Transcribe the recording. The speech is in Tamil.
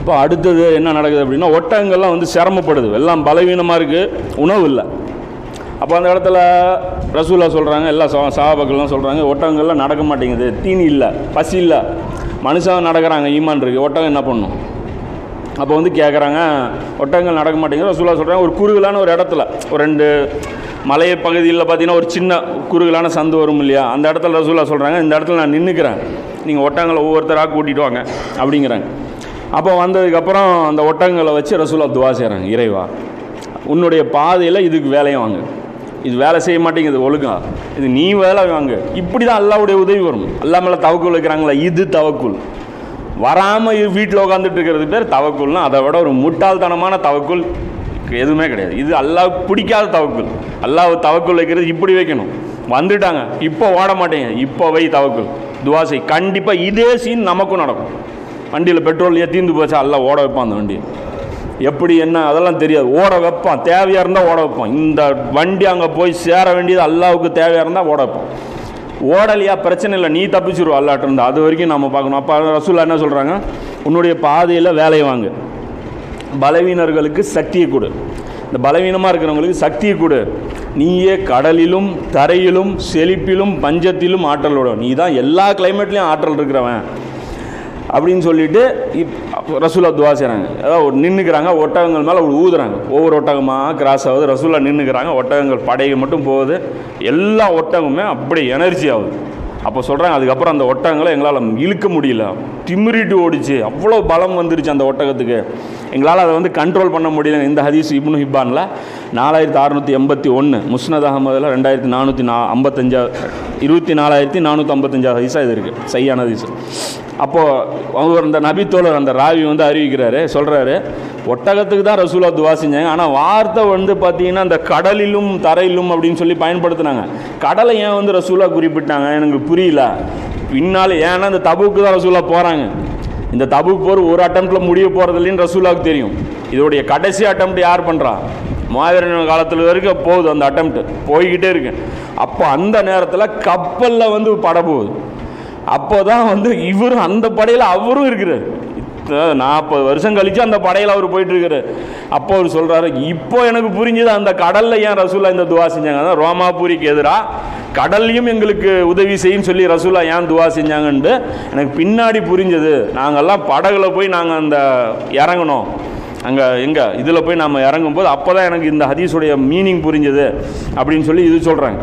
இப்போ அடுத்தது என்ன நடக்குது அப்படின்னா, ஒட்டகங்கள்லாம் வந்து சிரமப்படுது, எல்லாம் பலவீனமாக இருக்குது, உணவு இல்லை. அப்போ அந்த இடத்துல ரசூலா சொல்கிறாங்க, எல்லா சஹாபாக்கள்லாம் சொல்கிறாங்க, ஒட்டகங்கள்லாம் நடக்க மாட்டேங்குது, தீனி இல்லை, பசி இல்லை, மனுஷன் நடக்கிறாங்க, ஈமான் இருக்குது, ஒட்டகம் என்ன பண்ணும்? அப்போ வந்து கேட்குறாங்க, ஒட்டகங்கள் நடக்க மாட்டேங்குது. ரசூலா சொல்கிறாங்க, ஒரு குறுகலான ஒரு இடத்துல, ஒரு 2 மலை பகுதியில் பார்த்தீங்கன்னா ஒரு சின்ன குறுகலான சந்து வரும் இல்லையா, அந்த இடத்துல ரசூலா சொல்கிறாங்க, இந்த இடத்துல நான் நின்றுக்கிறேன், நீங்கள் ஒட்டகங்களை ஒவ்வொருத்தராக கூட்டிகிட்டு வாங்க அப்படிங்கிறாங்க. அப்போ வந்ததுக்கப்புறம் அந்த ஒட்டகங்களை வச்சு ரசூலா துவா செய்கிறாங்க, இறைவா உன்னுடைய பாதையில் இதுக்கு வேலையை வாங்க, இது வேலை செய்ய மாட்டேங்குது ஒழுங்கா, இது நீ வேலை வாங்க. இப்படி தான் அல்லாஹ்வுடைய உதவி வரும். அல்லாஹ் மேலே தவக்குல் வைக்கிறாங்களா, இது தவக்குல். வராமல் வீட்டில் உட்காந்துட்டு இருக்கிறது பேர் தவக்குல்னா, அதை விட ஒரு முட்டாள்தனமான தவக்குல் எதுவுமே கிடையாது. இது அல்லாஹ் பிடிக்காத தவக்குல். அல்லாஹ் தவக்குல் வைக்கிறது இப்படி வைக்கணும். வந்துட்டாங்க, இப்போ ஓட மாட்டேங்க, இப்போ வை தவக்குல், துவா செய். கண்டிப்பாக இதே சீன் நமக்கும் நடக்கும். வண்டியில் பெட்ரோல் தீர்ந்து போச்சா, அல்லாஹ் ஓட வைப்பான் அந்த வண்டியை. எப்படி என்ன அதெல்லாம் தெரியாது, ஓட வைப்பான். தேவையாக இருந்தால் ஓட வைப்பான். இந்த வண்டி அங்கே போய் சேர வேண்டியது அல்லாஹ்வுக்கு தேவையாக இருந்தால் ஓட வைப்பான். ஓடலையா பிரச்சனை இல்லை, நீ தப்பிச்சிருவா அல்லாட்ட இருந்தால். அது வரைக்கும் நம்ம பார்க்கணும். அப்போ ரசூலா என்ன சொல்கிறாங்க, உன்னுடைய பாதையில் வேலையை வாங்க, பலவீனர்களுக்கு சக்தியை கொடு, இந்த பலவீனமாக இருக்கிறவங்களுக்கு சக்தியை கொடு, நீயே கடலிலும் தரையிலும் செழிப்பிலும் பஞ்சத்திலும் ஆற்றலோட, நீ தான் எல்லா கிளைமேட்லேயும் ஆற்றல் இருக்கிறவன் அப்படின்னு சொல்லிட்டு ரசூலா துவா செய்கிறாங்க. அதாவது நின்றுக்கிறாங்க, ஒட்டகங்கள் மேலே ஊதுறாங்க, ஒவ்வொரு ஒட்டகமாக கிராஸ் ஆகுது. ரசூலா நின்றுக்கிறாங்க, ஒட்டகங்கள் படையை மட்டும் போகுது, எல்லா ஒட்டகமுமே அப்படி எனர்ஜி ஆகுது. அப்போ சொல்கிறாங்க, அதுக்கப்புறம் அந்த ஒட்டகங்களை எங்களால் இழுக்க முடியல, திமிரிட்டு ஓடிச்சு, அவ்வளோ பலம் வந்துருச்சு அந்த ஒட்டகத்துக்கு, எங்களால் அதை வந்து கண்ட்ரோல் பண்ண முடியல. இந்த ஹதீஸ் இப்னு ஹிப்பானில் 4681, முஸ்னத் அஹமதில் 2455 ஹதீஸாக இது இருக்குது, சையான ஹதீஸ். அப்போது அவர் அந்த நபித்தோழர் அந்த ராவி வந்து அறிவிக்கிறாரு, சொல்கிறாரு, ஒட்டகத்துக்கு தான் ரசூலா துவா செஞ்சாங்க, ஆனால் வார்த்தை வந்து பார்த்தீங்கன்னா அந்த கடலிலும் தரையிலும் அப்படின்னு சொல்லி பயன்படுத்தினாங்க. கடலை ஏன் வந்து ரசூலா குறிப்பிட்டாங்க எனக்கு புரியல. பின்னால் ஏன்னா இந்த தபுக்கு தான் ரசூலா போகிறாங்க, இந்த தபுக் போர் ஒரு அட்டம்ப்டில் முடிய போகிறது இல்லைன்னு ரசூலாவுக்கு தெரியும். இதோடைய கடைசி அட்டம்ப்ட் யார் பண்ணுறா, முஹாஜிரின் காலத்தில் வரைக்கும் போகுது, அந்த அட்டம்ப்ட் போய்கிட்டே இருக்கு. அப்போ அந்த நேரத்தில் கப்பலில் வந்து பட போகுது. அப்போ தான் வந்து இவரும் அந்த படையில் அவரும் இருக்கிறார். 40 வருஷம் கழித்து அந்த படையில் அவர் போயிட்டுருக்காரு. அப்போ அவர் சொல்கிறாரு, இப்போ எனக்கு புரிஞ்சுது அந்த கடலில் ஏன் ரசூலா இந்த துவா செஞ்சாங்க, அதான் ரோமாபுரிக்கு எதிராக கடல்லையும் எங்களுக்கு உதவி செய்யும் சொல்லி ரசூலா ஏன் துவா செஞ்சாங்கன்ட்டு எனக்கு பின்னாடி புரிஞ்சது. நாங்கள்லாம் படகுல போய் நாங்கள் அந்த இறங்கணும், அங்கே இதில் போய் நம்ம இறங்கும்போது அப்போ தான் எனக்கு இந்த ஹதீஸுடைய மீனிங் புரிஞ்சது அப்படின்னு சொல்லி இது சொல்கிறாங்க.